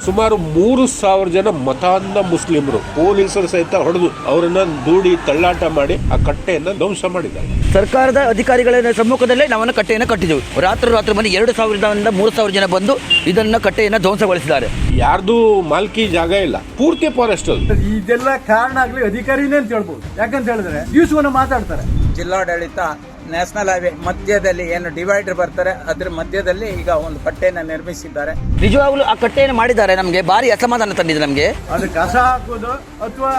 ಸುಮಾರು 3,000 ಜನ ಮತಾಂಧ ಮುಸ್ಲಿಮರು ಪೊಲೀಸರು ಸಹಿತ ಹೊಡೆದು ಅವರನ್ನ ದೂಡಿ ತಳ್ಳಾಟ ಮಾಡಿ ಆ ಕಟ್ಟೆಯನ್ನ ಧ್ವಂಸ ಮಾಡಿದ್ದಾರೆ. ಸರ್ಕಾರದ ಅಧಿಕಾರಿಗಳ ಸಮ್ಮುಖದಲ್ಲೇ ನಾವನ್ನ ಕಟ್ಟೆಯನ್ನು ಕಟ್ಟಿದ್ದೆವು. ರಾತ್ರಿ ಮನೆ 2,000ರಿಂದ 3,000 ಜನ ಬಂದು ಇದನ್ನ ಕಟ್ಟೆಯನ್ನು ಧ್ವಂಸಗೊಳಿಸಿದ್ದಾರೆ. ಯಾರ್ದು ಮಾಲ್ಕಿ ಜಾಗ ಇಲ್ಲ, ಪೂರ್ತಿ ಫಾರೆಸ್ಟ್ ಅದು. ಇದೆಲ್ಲ ಕಾರಣ ಆಗ್ಲಿ ಅಧಿಕಾರಿನೇ ಅಂತ ಹೇಳ್ಬೋದು. ಯಾಕಂತ ಹೇಳಿದ್ರೆ ದಿವಸವನ್ನ ಮಾತಾಡ್ತಾರೆ. ಜಿಲ್ಲಾಡಳಿತ ನ್ಯಾಷನಲ್ ಹೈವೇ ಮಧ್ಯದಲ್ಲಿ ಏನು ಡಿವೈಡರ್ ಬರ್ತಾರೆ ಅದ್ರ ಮಧ್ಯದಲ್ಲಿ ಈಗ ಒಂದು ಕಟ್ಟೆಯನ್ನು ನಿರ್ಮಿಸಿದ್ದಾರೆ. ನಿಜವಾಗ್ಲೂ ಆ ಕಟ್ಟೆಯನ್ನು ಮಾಡಿದ್ದಾರೆ. ನಮಗೆ ಭಾರಿ ಅಸಮಾಧಾನ ತಂದಿದೆ. ನಮಗೆ ಅದು ಕಸ ಹಾಕೋದು ಅಥವಾ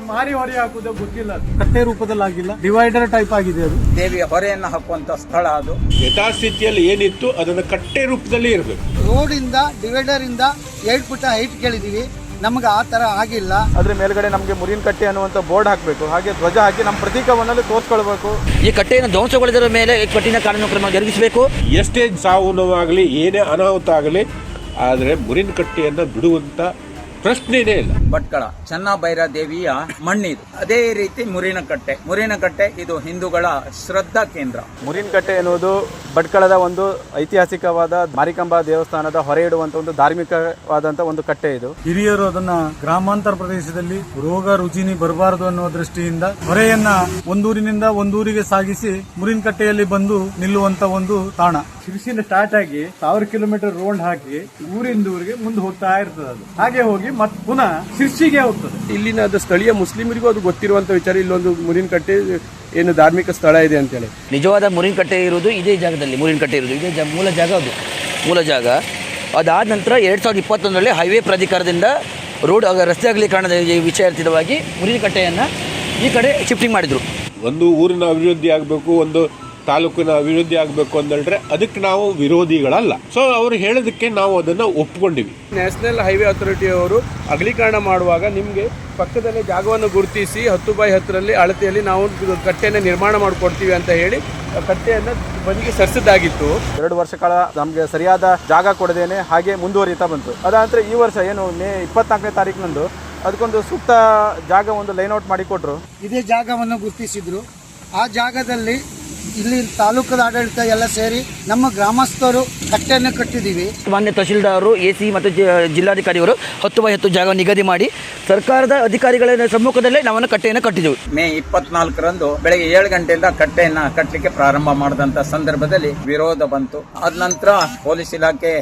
ಮಾರಿ ಹೊರೆ ಹಾಕೋದು ಗೊತ್ತಿಲ್ಲ. ಕಟ್ಟೆ ರೂಪದಲ್ಲಿ ಆಗಿಲ್ಲ, ಡಿವೈಡರ್ ಟೈಪ್ ಆಗಿದೆ. ಅದು ದೇವಿಯ ಹೊರೆಯನ್ನು ಹಾಕುವಂತ ಸ್ಥಳ. ಅದು ಯಥಾಸ್ಥಿತಿಯಲ್ಲಿ ಏನಿತ್ತು ಅದನ್ನ ಕಟ್ಟೆ ರೂಪದಲ್ಲಿ ಇರಬೇಕು. ರೋಡಿಂದ ಡಿವೈಡರ್ ಇಂದ 2 ಫುಟ್ ಹೈಟ್ ಕೇಳಿದೀವಿ. ನಮ್ಗೆ ಆ ತರ ಆಗಿಲ್ಲ. ಅದ್ರ ಮೇಲ್ಗಡೆ ನಮಗೆ ಮುರಿನ್ ಕಟ್ಟೆ ಅನ್ನುವಂತ ಬೋರ್ಡ್ ಹಾಕಬೇಕು, ಹಾಗೆ ಧ್ವಜ ಹಾಕಿ ನಮ್ಮ ಪ್ರತೀಕವನ್ನಲ್ಲಿ ತೋರಿಸ್ಕೊಳ್ಬೇಕು. ಈ ಕಟ್ಟೆಯನ್ನು ಧ್ವಂಸಗೊಳಿಸಿದ ಮೇಲೆ ಕಠಿಣ ಕಾನೂನು ಕ್ರಮ ಜರುಗಿಸಬೇಕು. ಎಷ್ಟೇ ಸಾವು ನೋವಾಗಲಿ, ಏನೇ ಅನಾಹುತ ಆಗಲಿ, ಆದರೆ ಮುರಿನ್ ಕಟ್ಟೆಯನ್ನ ಬಿಡುವಂತ ಪ್ರಶ್ನೆನೇ ಇಲ್ಲ. ಭಟ್ಕಳ ಚೆನ್ನಭೈರ ದೇವಿಯ ಮಣ್ಣಿದು. ಅದೇ ರೀತಿ ಮುರಿನಕಟ್ಟೆ ಇದು ಹಿಂದೂಗಳ ಶ್ರದ್ಧಾ ಕೇಂದ್ರ. ಮುರಿನ್ ಕಟ್ಟೆ ಎನ್ನುವುದು ಭಟ್ಕಳದ ಒಂದು ಐತಿಹಾಸಿಕವಾದ ಮಾರಿಕಾಂಬಾ ದೇವಸ್ಥಾನದ ಹೊರೆ ಇಡುವಂತ ಒಂದು ಧಾರ್ಮಿಕವಾದಂತ ಒಂದು ಕಟ್ಟೆ ಇದು. ಹಿರಿಯರು ಅದನ್ನ ಗ್ರಾಮಾಂತರ ಪ್ರದೇಶದಲ್ಲಿ ರೋಗ ರುಜಿನಿ ಬರಬಾರದು ಅನ್ನೋ ದೃಷ್ಟಿಯಿಂದ ಹೊರೆಯನ್ನ ಒಂದೂರಿನಿಂದ ಒಂದೂರಿಗೆ ಸಾಗಿಸಿ ಮುರಿನ್ ಕಟ್ಟೆಯಲ್ಲಿ ಬಂದು ನಿಲ್ಲುವಂತ ಒಂದು ತಾಣ. ಶಿರ್ಸಿನ ಸ್ಟಾರ್ಟ್ ಆಗಿ 1000 ಕಿಲೋಮೀಟರ್ ರೋಡ್ ಹಾಕಿ ಊರಿಂದ ಊರಿಗೆ ಮುಂದೆ ಹೋಗ್ತಾ ಇರ್ತದೆ. ಅದು ಹಾಗೆ ಹೋಗಿ ಮತ್ತೆ ಪುನಃ ಶಿರ್ಸಿಗೆ ಹೋಗ್ತದೆ. ಇಲ್ಲಿನ ಸ್ಥಳೀಯ ಮುಸ್ಲಿಮರಿಗೂ ಅದು ಗೊತ್ತಿರುವಂತ ವಿಚಾರ. ಇಲ್ಲೊಂದು ಮುರಿನ್ ಕಟ್ಟೆ ಏನು ಧಾರ್ಮಿಕ ಸ್ಥಳ ಇದೆ ಅಂತೇಳಿ. ನಿಜವಾದ ಮುರಿನ್ ಕಟ್ಟೆ ಇರುವುದು ಇದೇ ಜಾಗದಲ್ಲಿ. ಮುರಿನ್ ಕಟ್ಟೆ ಇರುವುದು ಇದೇ ಮೂಲ ಜಾಗ. ಅದು ಮೂಲ ಜಾಗ. ಅದಾದ ನಂತರ 2021ರಲ್ಲಿ ಹೈವೇ ಪ್ರಾಧಿಕಾರದಿಂದ ರೋಡ್ ರಸ್ತೆ ಅಗಲೀಕರಣದ ವಿಚಾರವಾಗಿ ಮುರಿನ್ ಕಟ್ಟೆಯನ್ನು ಈ ಕಡೆ ಶಿಫ್ಟಿಂಗ್ ಮಾಡಿದ್ರು. ಒಂದು ಊರಿನ ಅಭಿವೃದ್ಧಿ ಆಗಬೇಕು, ಒಂದು ತಾಲೂಕಿನ ಅಭಿವೃದ್ಧಿ ಆಗಬೇಕು ಅಂತೇಳಿದ್ರೆ ಅದಕ್ಕೆ ನಾವು ವಿರೋಧಿಗಳಲ್ಲ. ಸೊ ಅವರು ಹೇಳೋದಕ್ಕೆ ನಾವು ಅದನ್ನ ಒಪ್ಕೊಂಡಿವಿ. ನ್ಯಾಷನಲ್ ಹೈವೇ ಅಥಾರಿಟಿ ಅವರು ಅಗಲೀಕರಣ ಮಾಡುವಾಗ ನಿಮಗೆ ಪಕ್ಕದಲ್ಲೇ ಜಾಗವನ್ನು ಗುರುತಿಸಿ 10x10 ಅಳತೆಯಲ್ಲಿ ನಾವು ಕಟ್ಟೆಯನ್ನು ನಿರ್ಮಾಣ ಮಾಡಿಕೊಡ್ತೀವಿ ಅಂತ ಹೇಳಿ ಕಟ್ಟೆಯನ್ನು ಬದಿಗೆ ಸರಿಸಿದ್ದಾಗಿತ್ತು. 2 ವರ್ಷ ಕಾಲ ನಮಗೆ ಸರಿಯಾದ ಜಾಗ ಕೊಡದೇನೆ ಹಾಗೆ ಮುಂದುವರಿತಾ ಬಂತು. ಅದಾನಂತರ ಈ ವರ್ಷ ಏನು ಮೇ 24ನೇ ತಾರೀಕಿನಂದು ಅದಕ್ಕೊಂದು ಸೂಕ್ತ ಜಾಗ ಒಂದು ಲೈನ್ಔಟ್ ಮಾಡಿಕೊಟ್ರು. ಇದೇ ಜಾಗವನ್ನು ಗುರುತಿಸಿದ್ರು. ಆ ಜಾಗದಲ್ಲಿ ಇಲ್ಲಿ ತಾಲೂಕದ ಆಡಳಿತ ಎಲ್ಲ ಸೇರಿ ನಮ್ಮ ಗ್ರಾಮಸ್ಥರು ಕಟ್ಟೆಯನ್ನು ಕಟ್ಟಿದ್ದೀವಿ. ಮಾನ್ಯ ತಹಶೀಲ್ದಾರರು, AC ಮತ್ತು ಜಿಲ್ಲಾಧಿಕಾರಿಗಳು 10x10 ಜಾಗ ನಿಗದಿ ಮಾಡಿ ಸರ್ಕಾರದ ಅಧಿಕಾರಿಗಳ ಸಮ್ಮುಖದಲ್ಲೇ ನಾವನ್ನ ಕಟ್ಟೆಯನ್ನು ಕಟ್ಟಿದ್ದೆವು. ಮೇ 24ರಂದು ಬೆಳಗ್ಗೆ 7 ಗಂಟೆಯಿಂದ ಕಟ್ಟೆಯನ್ನ ಕಟ್ಟಲಿಕ್ಕೆ ಪ್ರಾರಂಭ ಮಾಡಿದಂತ ಸಂದರ್ಭದಲ್ಲಿ ವಿರೋಧ ಬಂತು. ಅದ ನಂತರ ಪೊಲೀಸ್ ಇಲಾಖೆ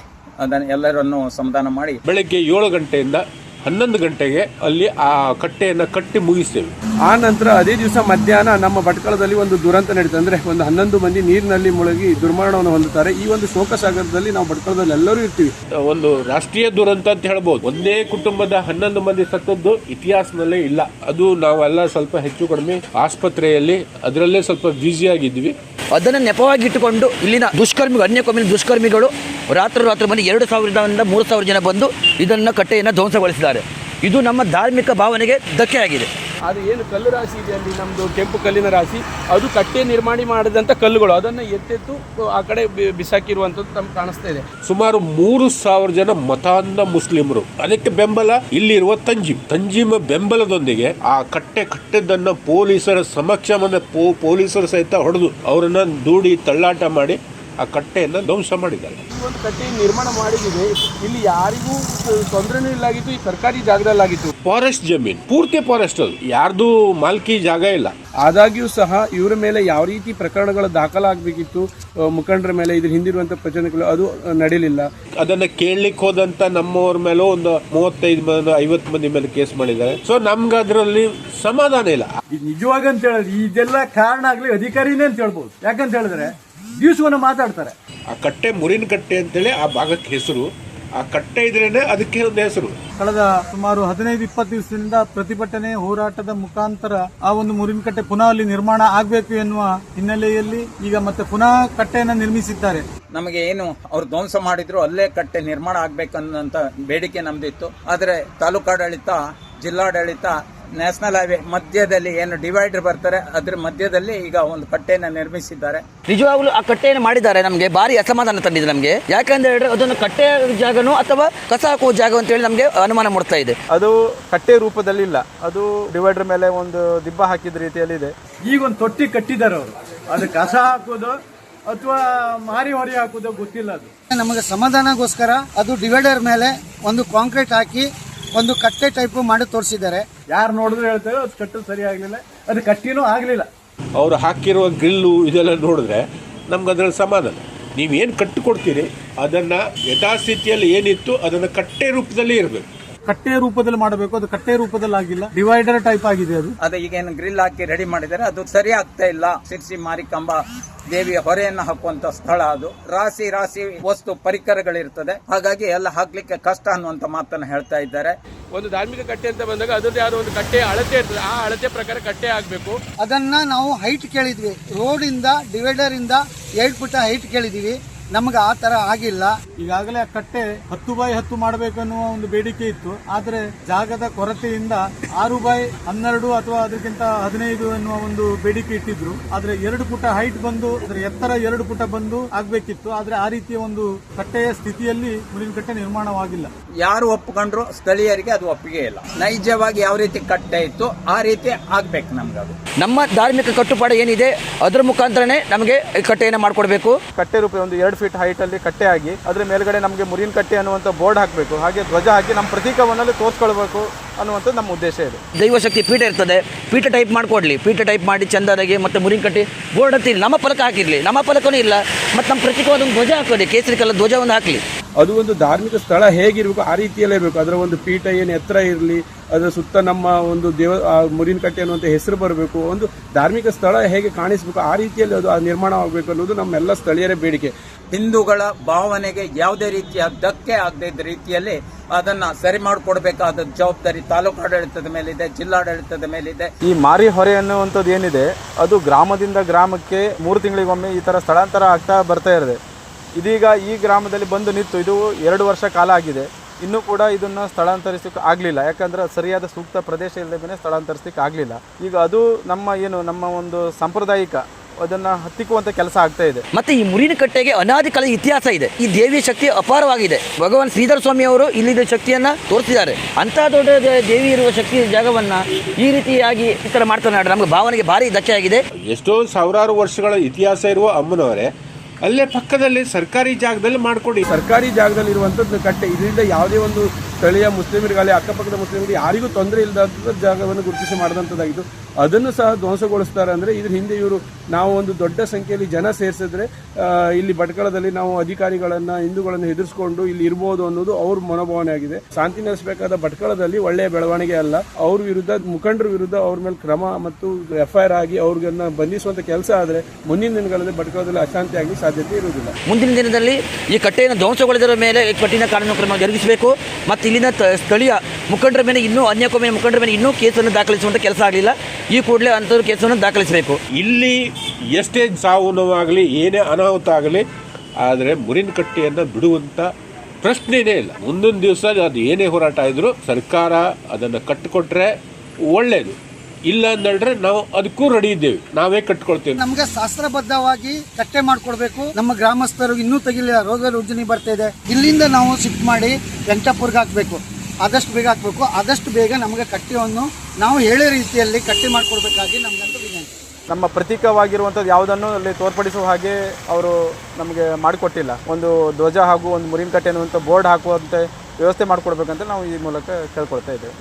ಅದನ್ನು ಎಲ್ಲರನ್ನು ಸಮಾಧಾನ ಮಾಡಿ ಬೆಳಗ್ಗೆ 7 ಗಂಟೆಯಿಂದ 11 ಗಂಟೆಗೆ ಅಲ್ಲಿ ಆ ಕಟ್ಟೆಯನ್ನು ಕಟ್ಟಿ ಮುಗಿಸ್ತೇವೆ. ಆ ನಂತರ ಅದೇ ದಿವಸ ಮಧ್ಯಾಹ್ನ ನಮ್ಮ ಭಟ್ಕಳದಲ್ಲಿ ಒಂದು ದುರಂತ ನಡೀತು. ಅಂದ್ರೆ ಒಂದು 11 ಮಂದಿ ನೀರಿನಲ್ಲಿ ಮುಳುಗಿ ದುರ್ಮರಣವನ್ನು ಹೊಂದುತ್ತಾರೆ. ಈ ಒಂದು ಶೋಕಸಾಗರದಲ್ಲಿ ನಾವು ಭಟ್ಕಳದಲ್ಲಿ ಎಲ್ಲರೂ ಇರ್ತೀವಿ. ಒಂದು ರಾಷ್ಟ್ರೀಯ ದುರಂತ ಅಂತ ಹೇಳ್ಬೋದು. ಒಂದೇ ಕುಟುಂಬದ 11 ಮಂದಿ ಸತ್ತದ್ದು ಇತಿಹಾಸದಲ್ಲೇ ಇಲ್ಲ. ಅದು ನಾವೆಲ್ಲ ಸ್ವಲ್ಪ ಹೆಚ್ಚು ಕಡಿಮೆ ಆಸ್ಪತ್ರೆಯಲ್ಲಿ ಅದರಲ್ಲೇ ಸ್ವಲ್ಪ ಬ್ಯುಸಿ ಆಗಿದ್ವಿ. ಅದನ್ನು ನೆಪವಾಗಿಟ್ಟುಕೊಂಡು ಇಲ್ಲಿನ ಅನ್ಯಕೋಮಿನ ದುಷ್ಕರ್ಮಿಗಳು ರಾತ್ರಿ ಮನೆ 2,000ರಿಂದ 3,000 ಜನ ಬಂದು ಇದನ್ನ ಕಟ್ಟೆಯನ್ನು ಧ್ವಂಸಗೊಳಿಸಿದ್ದಾರೆ. ಇದು ನಮ್ಮ ಧಾರ್ಮಿಕ ಭಾವನೆಗೆ ಧಕ್ಕೆ ಆಗಿದೆ. ಅದು ಏನು ಕಲ್ಲು ರಾಶಿ ಇದೆ ಅಲ್ಲಿ, ನಮ್ಮದು ಕೆಂಪು ಕಲ್ಲಿನ ರಾಶಿ, ಅದು ಕಟ್ಟೆ ನಿರ್ಮಾಣ ಮಾಡಿದಂಥ ಕಲ್ಲುಗಳು. ಅದನ್ನು ಎತ್ತೆತ್ತು ಆ ಕಡೆ ಬಿಸಾಕಿರುವಂಥದ್ದು ನಮ್ಗೆ ಕಾಣಿಸ್ತಾ ಇದೆ. ಸುಮಾರು 3,000 ಜನ ಮತಾಂಧ ಮುಸ್ಲಿಮರು ಅದಕ್ಕೆ ಬೆಂಬಲ. ಇಲ್ಲಿರುವ ತಂಜೀಮ ಬೆಂಬಲದೊಂದಿಗೆ ಆ ಕಟ್ಟೆ ಕಟ್ಟಿದ್ದನ್ನ ಪೊಲೀಸರ ಸಮಕ್ಷಮದ ಪೊಲೀಸರು ಸಹಿತ ಹೊಡೆದು ಅವರನ್ನ ದೂಡಿ ತಳ್ಳಾಟ ಮಾಡಿ ಆ ಕಟ್ಟೆಯನ್ನು ಧ್ವಂಸ ಮಾಡಿದ್ದಾರೆ. ಈ ಒಂದು ಕಟ್ಟೆ ನಿರ್ಮಾಣ ಮಾಡಿದ್ರೆ ಇಲ್ಲಿ ಯಾರಿಗೂ ತೊಂದರೆನೂ ಇಲ್ಲಾಗಿತ್ತು. ಈ ಸರ್ಕಾರಿ ಜಾಗದಲ್ಲಾಗಿತ್ತು. ಫಾರೆಸ್ಟ್ ಜಮೀನ್, ಪೂರ್ತಿ ಫಾರೆಸ್ಟ್ ಅದು. ಯಾರ್ದು ಮಾಲ್ಕಿ ಜಾಗ ಇಲ್ಲ. ಆದಾಗ್ಯೂ ಸಹ ಇವರ ಮೇಲೆ ಯಾವ ರೀತಿ ಪ್ರಕರಣಗಳು ದಾಖಲಾಗಬೇಕಿತ್ತು ಮುಖಂಡರ ಮೇಲೆ, ಇದ್ರ ಹಿಂದಿರುವಂತ ಪ್ರಚನೆಗಳು, ಅದು ನಡೆಯಲಿಲ್ಲ. ಅದನ್ನ ಕೇಳಲಿಕ್ಕೆ ಹೋದಂತ ನಮ್ಮವ್ರ ಮೇಲೂ ಒಂದು 35-50 ಮಂದಿ ಮೇಲೆ ಕೇಸ್ ಮಾಡಿದ್ದಾರೆ. ಸೊ ನಮ್ಗೆ ಅದರಲ್ಲಿ ಸಮಾಧಾನ ಇಲ್ಲ. ನಿಜವಾಗ ಅಂತ ಹೇಳಿದ್ರೆ ಇದೆಲ್ಲ ಕಾರಣ ಆಗ್ಲಿ ಅಧಿಕಾರಿನೇ ಅಂತ ಹೇಳ್ಬೋದು. ಯಾಕಂತ ಹೇಳಿದ್ರೆ ದಿವಸವನ್ನ ಮಾತಾಡ್ತಾರೆ. ಆ ಕಟ್ಟೆ ಮುರಿನ್ ಕಟ್ಟೆ ಅಂತೇಳಿ ಆ ಭಾಗಕ್ಕೆ ಹೆಸರು. ಆ ಕಟ್ಟೆ ಇದ್ರೇನೆ ಅದಕ್ಕೆ ಒಂದು ಹೆಸರು. ಕಳೆದ ಸುಮಾರು 15-20 ದಿವಸದಿಂದ ಪ್ರತಿಭಟನೆ ಹೋರಾಟದ ಮುಖಾಂತರ ಆ ಒಂದು ಮುರಿನ್ ಕಟ್ಟೆ ಪುನಃ ಅಲ್ಲಿ ನಿರ್ಮಾಣ ಆಗಬೇಕು ಎನ್ನುವ ಹಿನ್ನೆಲೆಯಲ್ಲಿ ಈಗ ಮತ್ತೆ ಪುನಃ ಕಟ್ಟೆಯನ್ನು ನಿರ್ಮಿಸಿದ್ದಾರೆ. ನಮಗೆ ಏನು ಅವ್ರು ಧ್ವಂಸ ಮಾಡಿದ್ರು ಅಲ್ಲೇ ಕಟ್ಟೆ ನಿರ್ಮಾಣ ಆಗ್ಬೇಕನ್ನೋಂತ ಬೇಡಿಕೆ ನಮ್ದಿತ್ತು. ಆದರೆ ತಾಲೂಕಾಡಳಿತ, ಜಿಲ್ಲಾಡಳಿತ, ನ್ಯಾಷನಲ್ ಹೈವೇ ಮಧ್ಯದಲ್ಲಿ ಏನು ಡಿವೈಡರ್ ಬರ್ತಾರೆ ಅದ್ರ ಮಧ್ಯದಲ್ಲಿ ಈಗ ಒಂದು ಕಟ್ಟೆಯನ್ನು ನಿರ್ಮಿಸಿದ್ದಾರೆ. ನಿಜವಾಗ್ಲೂ ಆ ಕಟ್ಟೆಯನ್ನು ಮಾಡಿದ್ದಾರೆ. ನಮಗೆ ಭಾರಿ ಅಸಮಾಧಾನ ತಂದಿದೆ. ನಮಗೆ ಯಾಕಂದ್ರೆ ಹೇಳಿದ್ರೆ ಅದನ್ನು ಕಟ್ಟೆ ಜಾಗನೂ ಅಥವಾ ಕಸ ಹಾಕುವ ಜಾಗ ಅಂತ ಹೇಳಿ ನಮಗೆ ಅನುಮಾನ ಮೂಡ್ತಾ ಇದೆ. ಅದು ಕಟ್ಟೆ ರೂಪದಲ್ಲಿ ಇಲ್ಲ, ಅದು ಡಿವೈಡರ್ ಮೇಲೆ ಒಂದು ದಿಬ್ಬ ಹಾಕಿದ ರೀತಿಯಲ್ಲಿ ಇದೆ. ಈಗ ಒಂದು ತೊಟ್ಟಿ ಕಟ್ಟಿದ್ದಾರೆ ಅವರು. ಅದು ಕಸ ಹಾಕೋದು ಅಥವಾ ಮಾರಿ ಹೊರಿ ಹಾಕುವುದೋ ಗೊತ್ತಿಲ್ಲ. ಅದು ನಮಗೆ ಸಮಾಧಾನಗೋಸ್ಕರ ಅದು ಡಿವೈಡರ್ ಮೇಲೆ ಒಂದು ಕಾಂಕ್ರೀಟ್ ಹಾಕಿ ಒಂದು ಕಟ್ಟೆ ಟೈಪ್ ಮಾಡಿ ತೋರಿಸಿದ್ದಾರೆ. ಯಾರು ನೋಡಿದ್ರೆ ಹೇಳ್ತಾರೆ ಅದು ಕಟ್ಟು ಸರಿ ಆಗ್ಲಿಲ್ಲ, ಅದು ಕಟ್ಟಿನೂ ಆಗ್ಲಿಲ್ಲ. ಅವರು ಹಾಕಿರುವ ಗ್ರಿಲ್ಲು ಇದೆಲ್ಲ ನೋಡಿದ್ರೆ ನಮ್ಗೆ ಅದ್ರಲ್ಲಿ ಸಮಾಧಾನ. ನೀವೇನು ಕಟ್ಟಿಕೊಡ್ತೀರಿ ಅದನ್ನು ಯಥಾಸ್ಥಿತಿಯಲ್ಲಿ ಏನಿತ್ತು ಅದನ್ನು ಕಟ್ಟೆ ರೂಪದಲ್ಲಿ ಇರಬೇಕು. ಕಟ್ಟೆ ರೂಪದಲ್ಲಿ ಮಾಡಬೇಕು, ಅದು ಕಟ್ಟೆ ರೂಪದಲ್ಲಿ ಆಗಿಲ್ಲ, ಡಿವೈಡರ್ ಟೈಪ್ ಆಗಿದೆ. ಅದು ಈಗೇನು ಗ್ರಿಲ್ ಹಾಕಿ ರೆಡಿ ಮಾಡಿದ್ದಾರೆ, ಅದು ಸರಿ ಆಗ್ತಾ ಇಲ್ಲ. ಸಿರ್ಸಿ ಮಾರಿಕಾಂಬ ದೇವಿಯ ಹೊರೆಯನ್ನು ಹಾಕುವಂತ ಸ್ಥಳ ಅದು. ರಾಶಿ ರಾಶಿ ವಸ್ತು ಪರಿಕರಗಳಿರ್ತದೆ, ಹಾಗಾಗಿ ಎಲ್ಲ ಹಾಕ್ಲಿಕ್ಕೆ ಕಷ್ಟ ಅನ್ನುವಂತ ಮಾತನ್ನು ಹೇಳ್ತಾ ಇದ್ದಾರೆ. ಒಂದು ಧಾರ್ಮಿಕ ಕಟ್ಟೆ ಅಂತ ಬಂದಾಗ ಅದರದ್ದು ಯಾರೋ ಒಂದು ಕಟ್ಟೆ ಅಳತೆ ಇರ್ತದೆ, ಆ ಅಳತೆ ಪ್ರಕಾರ ಕಟ್ಟೆ ಆಗಬೇಕು. ಅದನ್ನ ನಾವು ಹೈಟ್ ಕೇಳಿದ್ವಿ, ರೋಡ್ ಇಂದ ಡಿವೈಡರ್ ಇಂದ 7 ಫುಟ್ ಹೈಟ್ ಕೇಳಿದೀವಿ. ನಮ್ಗೆ ಆ ತರ ಆಗಿಲ್ಲ. ಈಗಾಗಲೇ ಆ ಕಟ್ಟೆ 10x10 ಮಾಡಬೇಕನ್ನುವ ಒಂದು ಬೇಡಿಕೆ ಇತ್ತು. ಆದ್ರೆ ಜಾಗದ ಕೊರತೆಯಿಂದ 6x12 ಅಥವಾ ಅದಕ್ಕಿಂತ 15 ಎನ್ನುವ ಒಂದು ಬೇಡಿಕೆ ಇಟ್ಟಿದ್ರು. ಆದ್ರೆ 2 ಫುಟ್ ಹೈಟ್ ಬಂದು ಅದರ ಎತ್ತರ 2 ಫುಟ್ ಬಂದು ಆಗ್ಬೇಕಿತ್ತು. ಆದ್ರೆ ಆ ರೀತಿಯ ಒಂದು ಕಟ್ಟೆಯ ಸ್ಥಿತಿಯಲ್ಲಿ ಮುರಿನ ಕಟ್ಟೆ ನಿರ್ಮಾಣವಾಗಿಲ್ಲ. ಯಾರು ಒಪ್ಪಿಕೊಂಡ್ರು ಸ್ಥಳೀಯರಿಗೆ ಅದು ಒಪ್ಪಿಗೆ ಇಲ್ಲ. ನೈಜವಾಗಿ ಯಾವ ರೀತಿ ಕಟ್ಟೆ ಇತ್ತು ಆ ರೀತಿ ಆಗ್ಬೇಕು ನಮ್ಗೆ. ಅದು ನಮ್ಮ ಧಾರ್ಮಿಕ ಕಟ್ಟುಪಾಡು ಏನಿದೆ ಅದರ ಮುಖಾಂತರನೇ ನಮಗೆ ಕಟ್ಟೆಯನ್ನು ಮಾಡಿಕೊಡ್ಬೇಕು. ಕಟ್ಟೆ ರೂಪ ಒಂದು 2 ಫೀಟ್ ಹೈಟ್ ಅಲ್ಲಿ ಕಟ್ಟೆ ಆಗಿ ಅದ್ರ ಮೇಲ್ಗಡೆ ನಮಗೆ ಮುರಿನ ಕಟ್ಟೆ ಅನ್ನುವಂಥ ಬೋರ್ಡ್ ಹಾಕಬೇಕು, ಹಾಗೆ ಧ್ವಜ ಹಾಕಿ ನಮ್ಮ ಪ್ರತೀಕವನ್ನಲ್ಲಿ ತೋರಿಸ್ಕೊಳ್ಬೇಕು ಅನ್ನುವಂಥದ್ದು ನಮ್ಮ ಉದ್ದೇಶ ಇದೆ. ದೈವಶಕ್ತಿ ಪೀಠ ಇರ್ತದೆ, ಪೀಠ ಟೈಪ್ ಮಾಡಿಕೊಡ್ಲಿ, ಪೀಠ ಟೈಪ್ ಮಾಡಿ ಚಂದದಾಗಿ ಮತ್ತೆ ಮುರಿನ ಕಟ್ಟಿ ಬೋರ್ಡ್ ಹತ್ತಿರಲಿ, ನಮ್ಮ ಫಲಕ ಹಾಕಿರಲಿ. ನಮ್ಮ ಫಲಕನೂ ಇಲ್ಲ, ಮತ್ತು ನಮ್ಮ ಪ್ರತೀಕವಾದ ಒಂದು ಧ್ವಜ ಹಾಕೋಲಿ, ಕೇಸರಿ ಕಲರ್ ಧ್ವಜ ಒಂದು ಹಾಕಲಿ. ಅದು ಒಂದು ಧಾರ್ಮಿಕ ಸ್ಥಳ ಹೇಗಿರಬೇಕು ಆ ರೀತಿಯಲ್ಲೇ ಇರಬೇಕು. ಅದರ ಒಂದು ಪೀಠ ಏನು ಎತ್ತರ ಇರಲಿ, ಅದರ ಸುತ್ತ ನಮ್ಮ ಒಂದು ಮುರಿನ ಕಟ್ಟೆ ಅನ್ನುವಂಥ ಹೆಸರು ಬರಬೇಕು. ಒಂದು ಧಾರ್ಮಿಕ ಸ್ಥಳ ಹೇಗೆ ಕಾಣಿಸಬೇಕು ಆ ರೀತಿಯಲ್ಲಿ ಅದು ನಿರ್ಮಾಣ ಆಗಬೇಕು ಅನ್ನೋದು ನಮ್ಮೆಲ್ಲ ಸ್ಥಳೀಯರ ಬೇಡಿಕೆ. ಹಿಂದೂಗಳ ಭಾವನೆಗೆ ಯಾವುದೇ ರೀತಿಯ ಧಕ್ಕೆ ಆಗದೇ ಇದ್ದ ರೀತಿಯಲ್ಲಿ ಅದನ್ನ ಸರಿ ಮಾಡಿಕೊಡ್ಬೇಕಾದ ಜವಾಬ್ದಾರಿ ತಾಲೂಕು ಆಡಳಿತದ ಮೇಲಿದೆ, ಜಿಲ್ಲಾಡಳಿತದ ಮೇಲಿದೆ. ಈ ಮಾರಿ ಹೊರೆ ಅನ್ನುವಂಥದ್ದು ಏನಿದೆ ಅದು ಗ್ರಾಮದಿಂದ ಗ್ರಾಮಕ್ಕೆ 3 ತಿಂಗಳಿಗೊಮ್ಮೆ ಈ ತರ ಸ್ಥಳಾಂತರ ಆಗ್ತಾ ಬರ್ತಾ ಇದೆ. ಇದೀಗ ಈ ಗ್ರಾಮದಲ್ಲಿ ಬಂದು ನಿಂತು ಇದು 2 ವರ್ಷ ಕಾಲ ಆಗಿದೆ. ಇನ್ನೂ ಕೂಡ ಇದನ್ನ ಸ್ಥಳಾಂತರಿಸಕ್ಕೆ ಆಗಲಿಲ್ಲ, ಯಾಕಂದ್ರೆ ಸರಿಯಾದ ಸೂಕ್ತ ಪ್ರದೇಶ ಇಲ್ಲದೇ ಸ್ಥಳಾಂತರಿಸಲಿಕ್ಕೆ ಆಗಲಿಲ್ಲ. ಈಗ ಅದು ನಮ್ಮ ಒಂದು ಸಾಂಪ್ರದಾಯಿಕ ಅದನ್ನ ಹತ್ತಿಕ್ಕುವಂತ ಕೆಲಸ ಆಗ್ತಾ ಇದೆ. ಮತ್ತೆ ಈ ಮುರಿನ ಕಟ್ಟೆಗೆ ಅನಾದಿ ಕಾಲದ ಇತಿಹಾಸ ಇದೆ. ಈ ದೇವಿಯ ಶಕ್ತಿ ಅಪಾರವಾಗಿದೆ. ಭಗವಾನ್ ಶ್ರೀಧರ ಸ್ವಾಮಿ ಅವರು ಇಲ್ಲಿನ ಶಕ್ತಿಯನ್ನ ತೋರಿಸಿದ್ದಾರೆ. ಅಂತ ದೊಡ್ಡ ದೇವಿ ಇರುವ ಶಕ್ತಿ ಜಾಗವನ್ನ ಈ ರೀತಿಯಾಗಿ ಈ ತರ ಮಾಡ್ತಾರೆ, ನಮ್ಗೆ ಭಾವನೆಗೆ ಭಾರಿ ಧಕ್ಕೆ ಆಗಿದೆ. ಎಷ್ಟೋ ಸಾವಿರಾರು ವರ್ಷಗಳ ಇತಿಹಾಸ ಇರುವ ಅಮ್ಮನವರೇ ಅಲ್ಲೇ ಪಕ್ಕದಲ್ಲಿ ಸರ್ಕಾರಿ ಜಾಗದಲ್ಲಿ ಮಾಡಿಕೊಡಿ. ಸರ್ಕಾರಿ ಜಾಗದಲ್ಲಿ ಇರುವಂಥದ್ದು ಕಟ್ಟೆ, ಇದರಿಂದ ಯಾವುದೇ ಒಂದು ಸ್ಥಳೀಯ ಮುಸ್ಲಿಮರಿಗಾಗಲಿ ಅಕ್ಕಪಕ್ಕದ ಮುಸ್ಲಿಮರಿಗೆ ಯಾರಿಗೂ ತೊಂದರೆ ಇಲ್ಲದ ಜಾಗವನ್ನು ಗುರುತಿಸಿ ಮಾಡಿದಂಥದ್ದಾಗಿದ್ದು ಅದನ್ನು ಸಹ ಧ್ವಂಸಗೊಳಿಸ್ತಾರೆ. ಅಂದರೆ ಇದ್ರ ಹಿಂದೆ ಇವರು ನಾವು ಒಂದು ದೊಡ್ಡ ಸಂಖ್ಯೆಯಲ್ಲಿ ಜನ ಸೇರಿಸಿದ್ರೆ ಇಲ್ಲಿ ಭಟ್ಕಳದಲ್ಲಿ ನಾವು ಅಧಿಕಾರಿಗಳನ್ನು ಹಿಂದೂಗಳನ್ನು ಎದುರಿಸ್ಕೊಂಡು ಇಲ್ಲಿ ಇರ್ಬೋದು ಅನ್ನೋದು ಅವ್ರ ಮನೋಭಾವನೆ ಆಗಿದೆ. ಶಾಂತಿ ನೆಲೆಸಬೇಕಾದ ಭಟ್ಕಳದಲ್ಲಿ ಒಳ್ಳೆಯ ಬೆಳವಣಿಗೆ ಅಲ್ಲ. ಅವ್ರ ವಿರುದ್ಧ ಮುಖಂಡರ ವಿರುದ್ಧ ಅವ್ರ ಮೇಲೆ ಕ್ರಮ ಮತ್ತು FIR ಆಗಿ ಅವ್ರಿಗನ್ನ ಬಂಧಿಸುವಂಥ ಕೆಲಸ ಆದರೆ ಮುಂದಿನ ದಿನಗಳಲ್ಲಿ ಭಟ್ಕಳದಲ್ಲಿ ಅಶಾಂತಿ ಆಗಲಿ ಸಾಧ್ಯತೆ ಇರುವುದಿಲ್ಲ. ಮುಂದಿನ ದಿನದಲ್ಲಿ ಈ ಕಟ್ಟೆಯನ್ನು ಧ್ವಂಸಗೊಳಿಸಿದ ಮೇಲೆ ಕಠಿಣ ಕಾನೂನು ಕ್ರಮ ಜರುಗಿಸಬೇಕು. ಮತ್ತು ಇಲ್ಲಿನ ಸ್ಥಳೀಯ ಮುಖಂಡರ ಮೇಲೆ ಮುಖಂಡರ ಮೇಲೆ ಇನ್ನೂ ಕೇಸನ್ನು ದಾಖಲಿಸುವಂಥ ಕೆಲಸ ಆಗಲಿಲ್ಲ. ಈ ಕೂಡಲೇ ಅಂಥವ್ರು ಕೇಸನ್ನು ದಾಖಲಿಸಬೇಕು. ಇಲ್ಲಿ ಎಷ್ಟೇ ಸಾವು ನೋವಾಗಲಿ ಏನೇ ಅನಾಹುತ ಆಗಲಿ ಆದರೆ ಮುರಿನ ಕಟ್ಟೆಯನ್ನು ಬಿಡುವಂಥ ಪ್ರಶ್ನೆನೇ ಇಲ್ಲ. ಮುಂದೊಂದು ದಿವಸ ಅದು ಏನೇ ಹೋರಾಟ ಇದ್ರೂ ಸರ್ಕಾರ ಅದನ್ನು ಕಟ್ಟಿಕೊಟ್ರೆ ಒಳ್ಳೆಯದು, ಇಲ್ಲ ಅಂದ್ರೆ ನಾವು ಅದಕ್ಕೂ ರೆಡಿ ಇದ್ದೇವೆ, ನಾವೇ ಕಟ್ಕೊಳ್ತೇವೆ. ನಮ್ಗೆ ಶಾಸ್ತ್ರಬದ್ಧವಾಗಿ ಕಟ್ಟೆ ಮಾಡ್ಕೊಡ್ಬೇಕು. ನಮ್ಮ ಗ್ರಾಮಸ್ಥರು ಇನ್ನೂ ತೆಗಿಲಿಲ್ಲ, ರೋಗ ರುಜಿನಿ ಬರ್ತಾ ಇದೆ. ಇಲ್ಲಿಂದ ನಾವು ಶಿಫ್ಟ್ ಮಾಡಿ ವೆಂಕಟಾಪುರ್ಗೆ ಹಾಕಬೇಕು, ಆದಷ್ಟು ಬೇಗ ಹಾಕಬೇಕು. ಆದಷ್ಟು ಬೇಗ ನಮಗೆ ಕಟ್ಟೆಯನ್ನು ನಾವು ಹೇಳೋ ರೀತಿಯಲ್ಲಿ ಕಟ್ಟೆ ಮಾಡಿಕೊಡ್ಬೇಕಾಗಿ ನಮಗಂತೂ ವಿನಂತಿ. ನಮ್ಮ ಪ್ರತೀಕವಾಗಿರುವಂಥದ್ದು ಯಾವುದನ್ನು ಅಲ್ಲಿ ತೋರ್ಪಡಿಸುವ ಹಾಗೆ ಅವರು ನಮಗೆ ಮಾಡಿಕೊಟ್ಟಿಲ್ಲ. ಒಂದು ಧ್ವಜ ಹಾಗೂ ಒಂದು ಮುರಿನ ಕಟ್ಟೆ ಅನ್ನುವಂಥ ಬೋರ್ಡ್ ಹಾಕುವಂತೆ ವ್ಯವಸ್ಥೆ ಮಾಡಿಕೊಡ್ಬೇಕಂತ ನಾವು ಈ ಮೂಲಕ ಕೇಳ್ಕೊಳ್ತಾ ಇದ್ದೇವೆ.